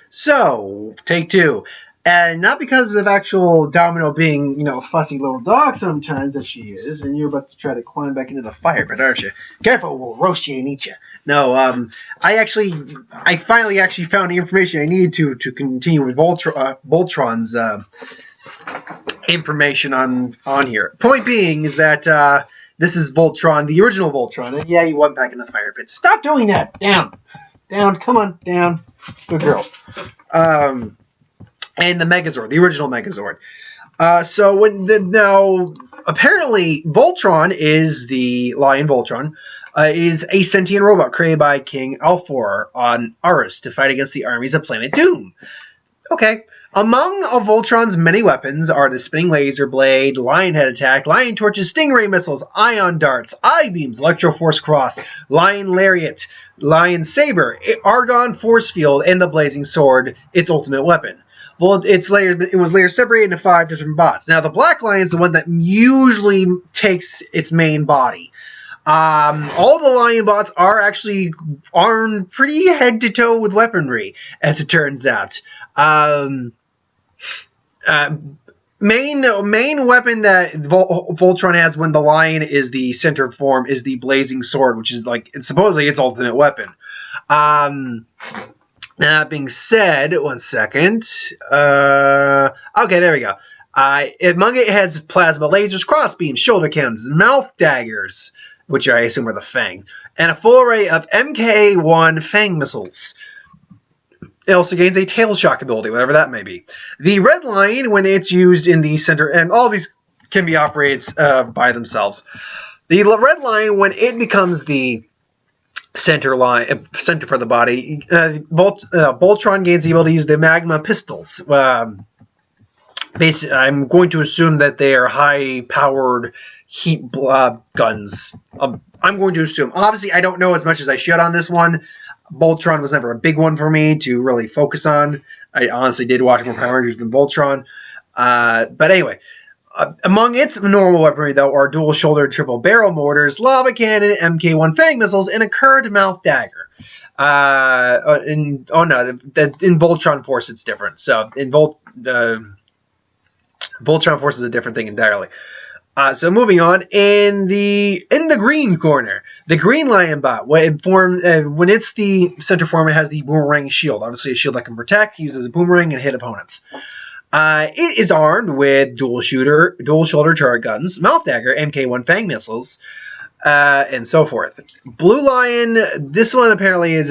So, take two. And not because of actual Domino being, a fussy little dog sometimes that she is, and you're about to try to climb back into the fire, but aren't you? Careful, we'll roast you and eat you. No, I finally actually found the information I needed to continue with Voltron's information on here. Point being is that this is Voltron, the original Voltron, and yeah, he went back in the fire pit. Stop doing that! Down, come on, down. Good girl. And the Megazord, the original Megazord. Now, apparently, Voltron is the Lion Voltron, is a sentient robot created by King Alfor on Aris to fight against the armies of Planet Doom. Okay. Among Voltron's many weapons are the spinning laser blade, lion head attack, lion torches, stingray missiles, ion darts, I-beams, electro force cross, lion lariat, lion saber, argon force field, and the blazing sword, its ultimate weapon. Well, it was later separated into 5 different bots. Now, the Black Lion is the one that usually takes its main body. All the Lion bots are actually armed pretty head to toe with weaponry, as it turns out. Main weapon that Voltron has when the Lion is the center form is the blazing sword, which is supposedly its ultimate weapon. Now, that being said, one second. Okay, there we go. Among it has plasma lasers, crossbeams, shoulder cannons, mouth daggers, which I assume are the Fang, and a full array of MK1 Fang missiles. It also gains a tail shock ability, whatever that may be. The Red Lion, when it's used in the center, and all these can be operated by themselves. The Red Lion, when it becomes the center for the body, Voltron gains the ability to use the magma pistols. Basically, I'm going to assume that they are high-powered heat guns. I'm going to assume. Obviously, I don't know as much as I should on this one. Voltron was never a big one for me to really focus on. I honestly did watch more Power Rangers than Voltron. But anyway, among its normal weaponry, though, are dual-shouldered triple-barrel mortars, lava cannon, MK1 Fang missiles, and a curved mouth dagger. In Voltron Force, it's different. So in Voltron Force is a different thing entirely. So moving on, in the green corner, the Green Lion bot, when it's the center form, it has the boomerang shield. Obviously, a shield that can protect, uses a boomerang, and hit opponents. It is armed with dual shoulder turret guns, mouth dagger, MK1 Fang missiles, and so forth. Blue Lion, this one apparently is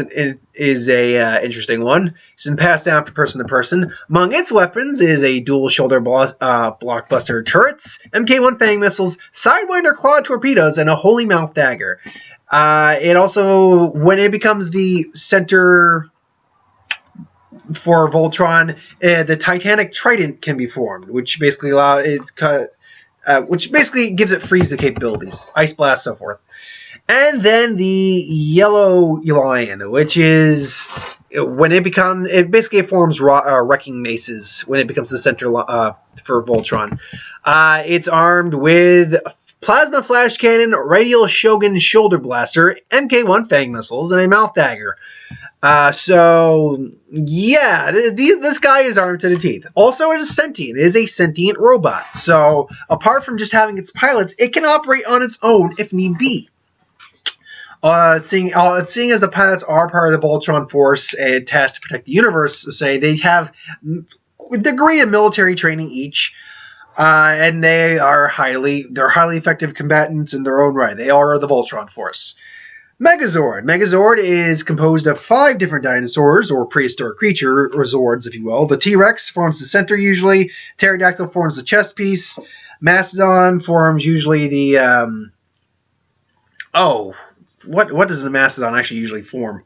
a interesting one. It's been passed down from person to person. Among its weapons is a dual shoulder blockbuster turrets, MK1 Fang missiles, Sidewinder claw torpedoes, and a holy mouth dagger. It also, when it becomes the center for Voltron, the Titanic Trident can be formed, which basically gives it freeze capabilities, ice blast, so forth. And then the Yellow Lion, which is when it basically forms wrecking maces when it becomes the center for Voltron. It's armed with plasma flash cannon, radial shogun shoulder blaster, MK1 Fang missiles, and a mouth dagger. So yeah, this guy is armed to the teeth. Also, it is sentient. It is a sentient robot. So apart from just having its pilots, it can operate on its own if need be. Seeing as the pilots are part of the Voltron Force and tasked to protect the universe, say they have a degree of military training each, and they're highly effective combatants in their own right. They are the Voltron Force. Megazord. Megazord is composed of 5 different dinosaurs, or prehistoric creature, or zords, if you will. The T-Rex forms the center usually. Pterodactyl forms the chest piece. Mastodon forms usually the... What does the Mastodon actually usually form?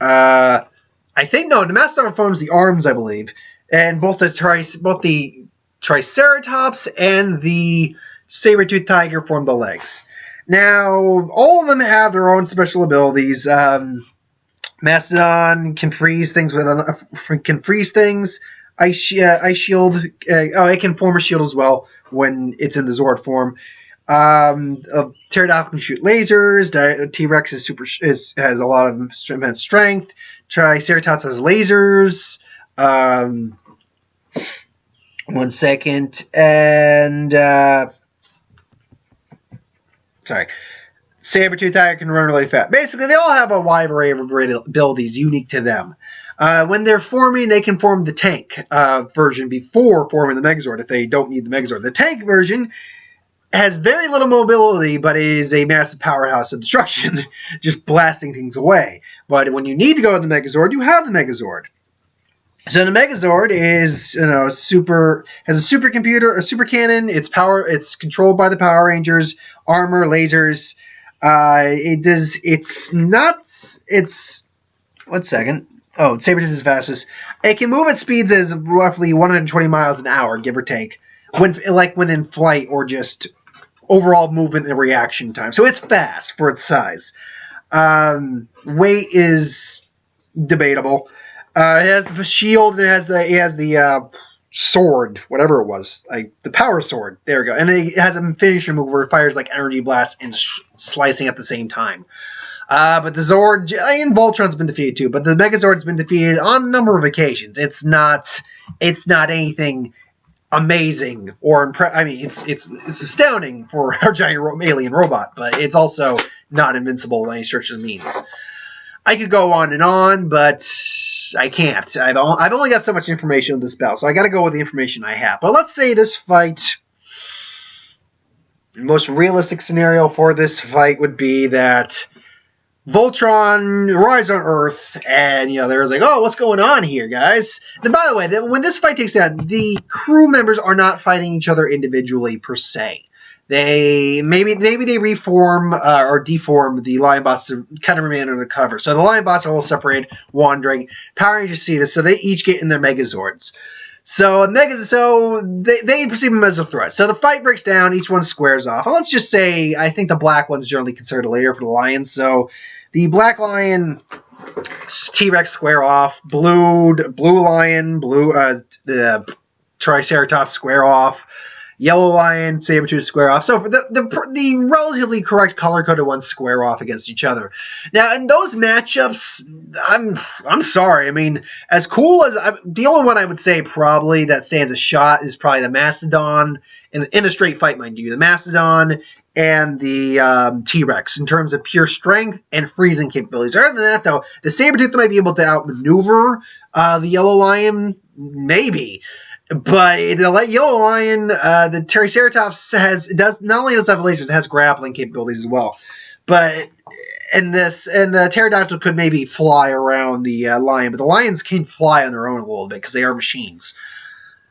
The Mastodon forms the arms, I believe. And both the Triceratops and the Saber-toothed Tiger form the legs. Now, all of them have their own special abilities. Mastodon can freeze things Ice shield. It can form a shield as well when it's in the Zord form. Pterodactyl can shoot lasers. T-Rex has a lot of immense strength. Triceratops has lasers. One second. And, sorry. Saber-tooth tiger can run really fast. Basically, they all have a wide array of abilities unique to them. When they're forming, they can form the tank version before forming the Megazord if they don't need the Megazord. The tank version has very little mobility, but is a massive powerhouse of destruction, just blasting things away. But when you need to go to the Megazord, you have the Megazord. So the Megazord is, has a supercomputer, a super cannon. It's controlled by the Power Rangers, armor, lasers. One second. Oh, Sabertooth is the fastest. It can move at speeds as roughly 120 miles an hour, give or take, when in flight or just overall movement and reaction time. So it's fast for its size. Weight is debatable. It has the shield. It has the sword, whatever it was, the power sword. There we go. And it has a finisher move where it fires like energy blasts and slicing at the same time. But the Zord and Voltron's been defeated too. But the Megazord's been defeated on a number of occasions. It's not anything amazing or it's astounding for our giant alien robot, but it's also not invincible by any stretch of the means. I could go on, but I can't. I've only got so much information on this battle, so I got to go with the information I have. But let's say this fight, the most realistic scenario for this fight would be that Voltron arrives on Earth, and there's like, oh, what's going on here, guys? And by the way, when this fight takes place, the crew members are not fighting each other individually per se. They maybe they reform or deform the Lion Bots to kind of remain under the cover. So the Lion Bots are all separated, wandering. Power Rangers see this, so they each get in their Megazords. So they perceive them as a threat. So the fight breaks down. Each one squares off. And let's just say I think the black one's generally considered a layer for the Lions. So the Black Lion, T-Rex square off. Blue Lion, the Triceratops square off. Yellow Lion, Sabertooth square off. So for the relatively correct color-coded ones square off against each other. Now, in those matchups, I'm sorry. I mean, as cool as the only one I would say probably that stands a shot is probably the Mastodon in a straight fight, mind you. The Mastodon and the T-Rex in terms of pure strength and freezing capabilities. Other than that, though, the Sabertooth might be able to outmaneuver the Yellow Lion, maybe. But the Yellow Lion, the Triceratops not only does have lasers, it has grappling capabilities as well. And the Pterodactyl could maybe fly around the lion, but the lions can fly on their own a little bit because they are machines.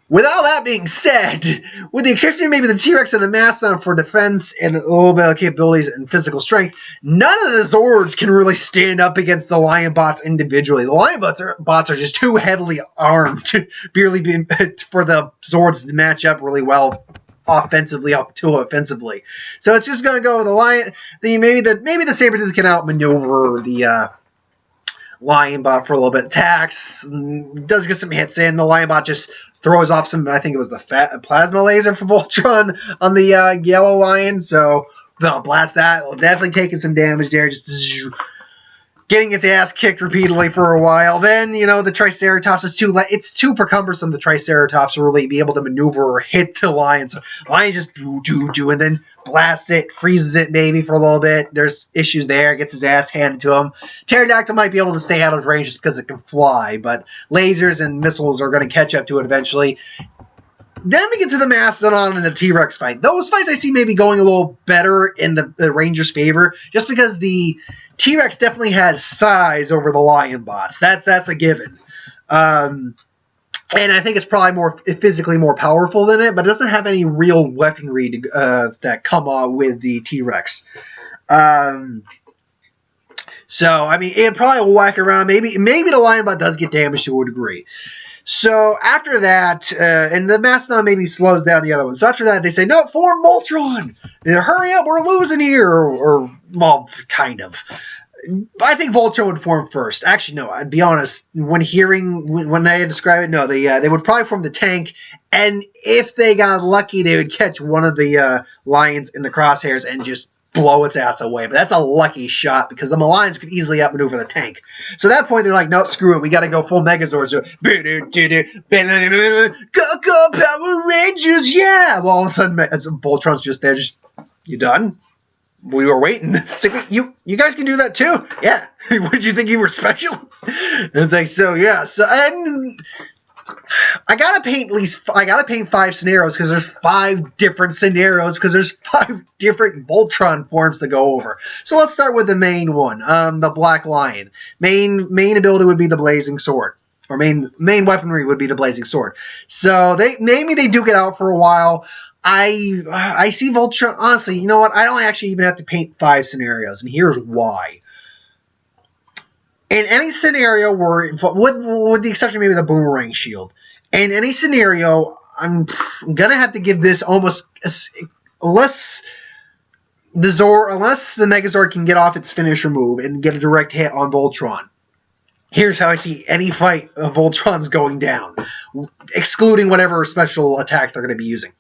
With all that being said, with the exception of maybe the T-Rex and the Mastodon for defense and a little bit of capabilities and physical strength, none of the Zords can really stand up against the Lion Bots individually. The Lion Bots are just too heavily armed for the Zords to match up really well offensively. So it's just going to go with the Lion. Maybe the Sabertooth can outmaneuver the Lion Bot for a little bit. Attacks, does get some hits in. The Lion Bot just throws off some, I think it was the plasma laser for Voltron on the Yellow Lion. So they'll blast that. Definitely taking some damage there. Just getting its ass kicked repeatedly for a while. Then, the Triceratops is it's too cumbersome, the Triceratops, to really be able to maneuver or hit the lion. So lion just do, and then blasts it, freezes it maybe for a little bit. There's issues there, gets his ass handed to him. Pterodactyl might be able to stay out of range just because it can fly, but lasers and missiles are going to catch up to it eventually. Then we get to the Mastodon and the T-Rex fight. Those fights I see maybe going a little better in the Rangers' favor, just because the T-Rex definitely has size over the Lion Bots. That's a given. And I think it's probably physically more powerful than it, but it doesn't have any real weaponry that come on with the T-Rex. So, I mean, it probably will whack around. Maybe the Lion Bot does get damaged to a degree. So after that, and the Mastodon maybe slows down the other one. So after that, they say, no, form Voltron! Hurry up, we're losing here! Well, kind of. I think Voltron would form first. Actually, no, I'd be honest. When they describe it, no, they would probably form the tank, and if they got lucky, they would catch one of the lions in the crosshairs and just blow its ass away. But that's a lucky shot because the Malians could easily outmaneuver the tank. So at that point, they're like, no, screw it. We got to go full Megazord. So, go Power Rangers, yeah! Well, all of a sudden, Voltron's just there. Just, you done? We were waiting. It's like, you guys can do that too? Yeah. What did you think you were special? And it's like, so yeah. So, and I gotta paint 5 scenarios because there's 5 different scenarios because there's 5 different Voltron forms to go over. So let's start with the main one, the Black Lion. Main ability would be the Blazing Sword, or main weaponry would be the Blazing Sword. So maybe they duke it out for a while. I see Voltron. Honestly, you know what? I don't actually even have to paint 5 scenarios, and here's why. In any scenario where, with the exception maybe the boomerang shield, in any scenario, I'm gonna have to give this almost, unless the Megazord can get off its finisher move and get a direct hit on Voltron. Here's how I see any fight of Voltron's going down, excluding whatever special attack they're going to be using.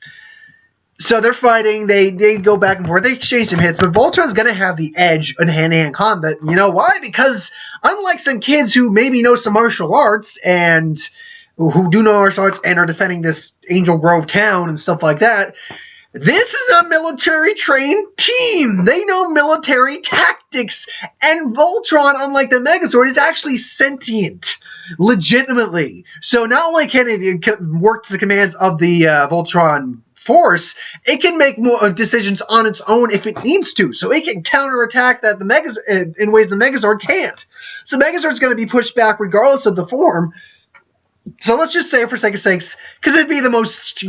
So they're fighting, they go back and forth, they exchange some hits, but Voltron's going to have the edge in hand-to-hand combat. You know why? Because unlike some kids who maybe know some martial arts and who do know martial arts and are defending this Angel Grove town and stuff like that, this is a military-trained team. They know military tactics, and Voltron, unlike the Megazord, is actually sentient, legitimately. So not only can it work to the commands of the Voltron force, it can make more decisions on its own if it needs to. So it can counterattack that in ways the Megazord can't. So Megazord's going to be pushed back regardless of the form. So let's just say, for sake of sakes, because it'd be the most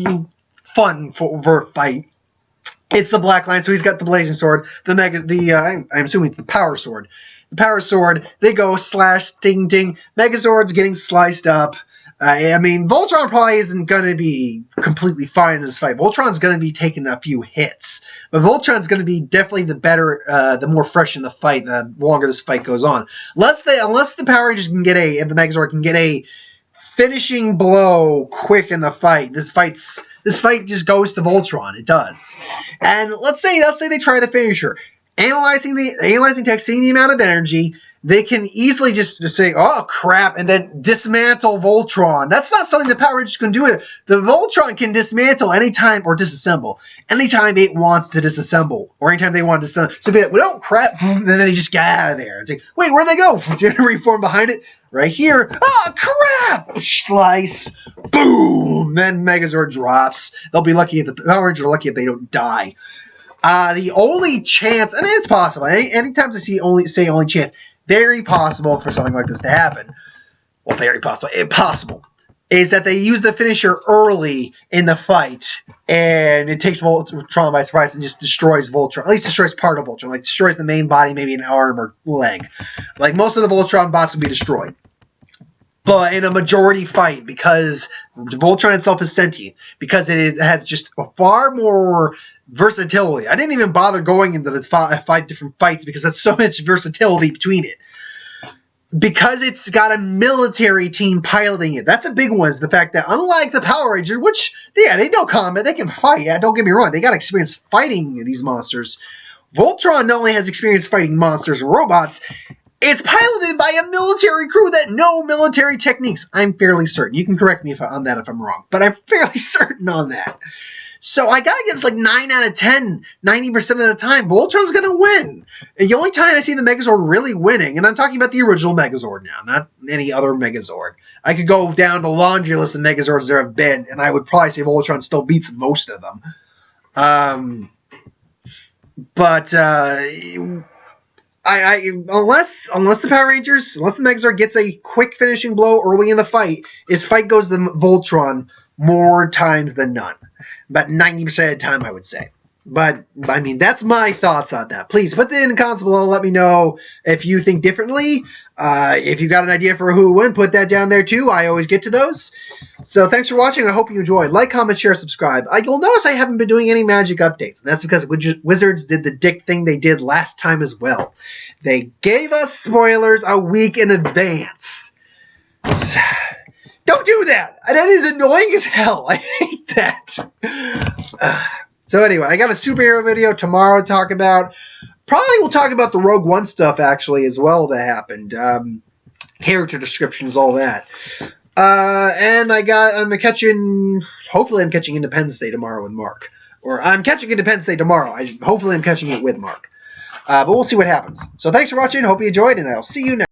fun for fight, it's the Black Lion. So he's got the Blazing Sword. I'm assuming it's the Power Sword. The Power Sword. They go slash, ding, ding. Megazord's getting sliced up. I mean, Voltron probably isn't going to be completely fine in this fight. Voltron's going to be taking a few hits. But Voltron's going to be definitely the more fresh in the fight, the longer this fight goes on. Unless the Power Rangers can and the Megazord can get a finishing blow quick in the fight, this fight just goes to Voltron. It does. And let's say they try to finish her. Analyzing text, seeing the amount of energy, they can easily just say, oh, crap, and then dismantle Voltron. That's not something the Power Rangers can do. The Voltron can dismantle anytime, or disassemble, anytime it wants to disassemble, or anytime they want to disassemble. So be like, well, oh, crap, and then they just get out of there. It's like, wait, where'd they go? They're going to reform behind it. Right here. Oh, crap! Slice. Boom! Then Megazord drops. They'll be lucky if the Power Rangers are lucky if they don't die. The only chance, and it's possible, anytime I say only chance, very possible for something like this to happen. Well, very possible. Impossible. Is that they use the finisher early in the fight, and it takes Voltron by surprise and just destroys Voltron. At least destroys part of Voltron. Like, destroys the main body, maybe an arm or leg. Like, most of the Voltron bots will be destroyed. But in a majority fight, because Voltron itself is sentient, because it has just a far more versatility. I didn't even bother going into the 5 different fights because that's so much versatility between it. Because it's got a military team piloting it. That's a big one, is the fact that unlike the Power Rangers, which, yeah, they know combat, they can fight, yeah, don't get me wrong, they got experience fighting these monsters. Voltron not only has experience fighting monsters and robots, it's piloted by a military crew that know military techniques. I'm fairly certain. You can correct me on that if I'm wrong, but I'm fairly certain on that. So I gotta give this like 9 out of 10, 90% of the time, Voltron's gonna win. The only time I see the Megazord really winning, and I'm talking about the original Megazord now, not any other Megazord. I could go down the laundry list of Megazords there have been, and I would probably say Voltron still beats most of them. Unless the Power Rangers, unless the Megazord gets a quick finishing blow early in the fight, his fight goes to Voltron more times than none. About 90% of the time, I would say. But, I mean, that's my thoughts on that. Please put that in the comments below. Let me know if you think differently. If you got an idea for who would win, put that down there too. I always get to those. So thanks for watching. I hope you enjoyed. Like, comment, share, subscribe. You'll notice I haven't been doing any magic updates. And that's because Wizards did the dick thing they did last time as well. They gave us spoilers a week in advance. Don't do that. That is annoying as hell. I hate that. So anyway, I got a superhero video tomorrow to talk about. Probably we'll talk about the Rogue One stuff, actually, as well, that happened. Character descriptions, all that. And hopefully I'm catching Independence Day tomorrow with Mark. Or I'm catching Independence Day tomorrow. Hopefully I'm catching it with Mark. But we'll see what happens. So thanks for watching. Hope you enjoyed, and I'll see you next time.